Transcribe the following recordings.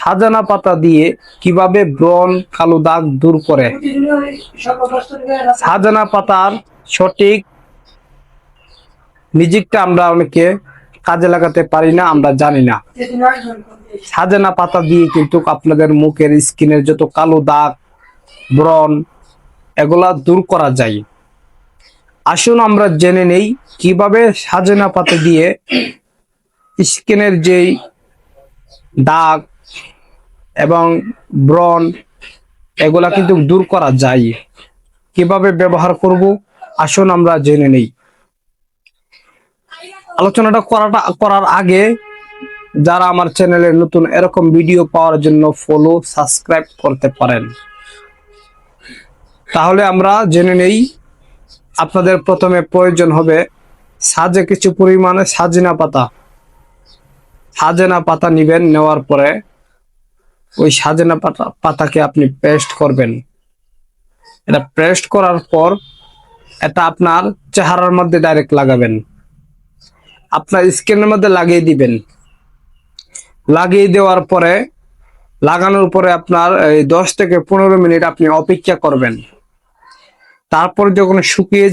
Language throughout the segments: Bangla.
সাজানা পাতা দিয়ে কিভাবে ব্রণ কালো দাগ দূর করে। সাজানা পাতার সঠিক মিউজিকটা আমরা অনেকে কাজে লাগাতে পারি না, আমরা জানি না। সাজানা পাতা দিয়ে কিন্তু আপনাদের মুখের স্কিনের যত কালো দাগ, ব্রণ এগুলা দূর করা যায়। আসুন আমরা জেনে নেই কিভাবে সাজানা পাতা দিয়ে স্কিনের যেই দাগ এবং ব্রণ এগুলা কিন্তু দূর করা যায়। কিভাবে ব্যবহার করব আসুন আমরা জেনে নেই। আলোচনাটা করার আগে যারা আমার চ্যানেলে নতুন এরকম ভিডিও পাওয়ার জন্য ফলো সাবস্ক্রাইব করতে পারেন। তাহলে আমরা জেনে নেই। আপনাদের প্রথমে প্রয়োজন হবে সাজে কিছু পরিমাণে সাজেনা পাতা নিবেন। নেওয়ার পরে ওই সাজেনা পাতাকে আপনি পেস্ট করবেন। এটা পেস্ট করার পর এটা আপনার চেহারার মধ্যে ডাইরেক্ট লাগাবেন, আপনার স্কিনের মধ্যে লাগিয়ে দিবেন। লাগিয়ে দেওয়ার পরে লাগানোর পরে আপনার 10 থেকে 15 মিনিট আপনি অপেক্ষা করবেন। তারপর যখন শুকিয়ে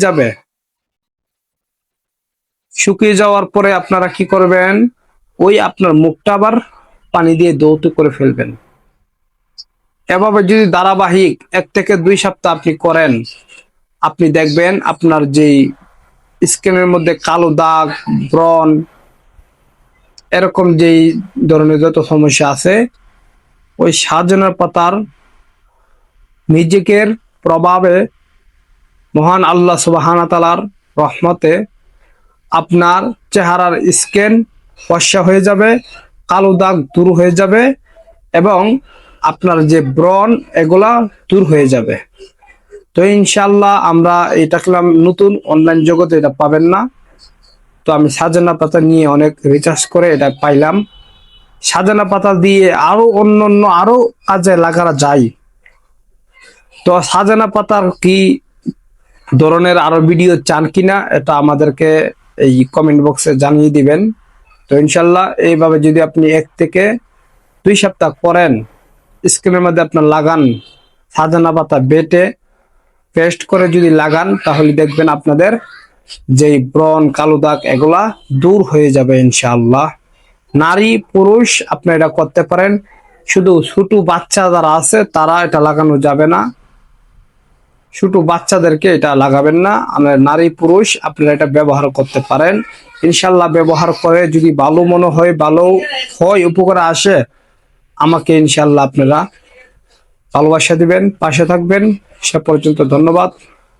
যাওয়ার পরে আপনারা কি করবেন, ওই আপনার মুখটা আবার পানি দিয়ে ধৌত করে ফেলবেন। এভাবে যদি ধারাবাহিক 1 থেকে 2 সপ্তাহ আপনি করেন, আপনি দেখবেন আপনার যেই স্কিনের মধ্যে কালো দাগ, ব্রণ এরকম যেই ধরনের যত সমস্যা আছে, ওই সাজানা পাতার মিউজিকের প্রভাবে মহান আল্লাহ সুবহানাহু ওয়া তাআলার রহমতে আপনার চেহারার স্কিন ফর্সা হয়ে যাবে, কালো দাগ দূর হয়ে যাবে এবং আপনার যে ব্রণ এগুলা দূর হয়ে যাবে। তো ইনশাআল্লাহ আমরা এটা করলাম, নতুন অনলাইন জগতে এটা পাবেন না। তো আমি সাজানা পাতা নিয়ে অনেক রিসার্চ করে এটা পাইলাম। সাজানা পাতা দিয়ে আরো অন্যান্য আরো কাজে লাগানো যায়। তো সাজানা পাতার কি ধরনের আরো ভিডিও চান কিনা এটা আমাদেরকে এই কমেন্ট বক্সে জানিয়ে দিবেন। তো ইনশাল্লাহ এইভাবে যদি আপনি 1 থেকে 2 সপ্তাহ করেন, স্কিনের মধ্যে আপনার লাগান, সাজানা পাতা বেটে পেস্ট করে যদি লাগান, তাহলে দেখবেন আপনাদের যেই ব্রণ কালো দাগ এগুলা দূর হয়ে যাবে ইনশাআল্লাহ। নারী পুরুষ আপনি এটা করতে পারেন, শুধু ছোট বাচ্চা যারা আছে তারা এটা লাগানো যাবে না। ছোট বাচ্চাদেরকে এটা লাগাবেন না। নারী পুরুষ আপনারা এটা ব্যবহার করতে পারেন ইনশাআল্লাহ। ব্যবহার করে যদি ভালো মনে হয়, ভালো হয়, উপকারে আসে, আমাকে ইনশাআল্লাহ আপনারা ভালোবাসা দিবেন, পাশে থাকবেন। সে পর্যন্ত ধন্যবাদ।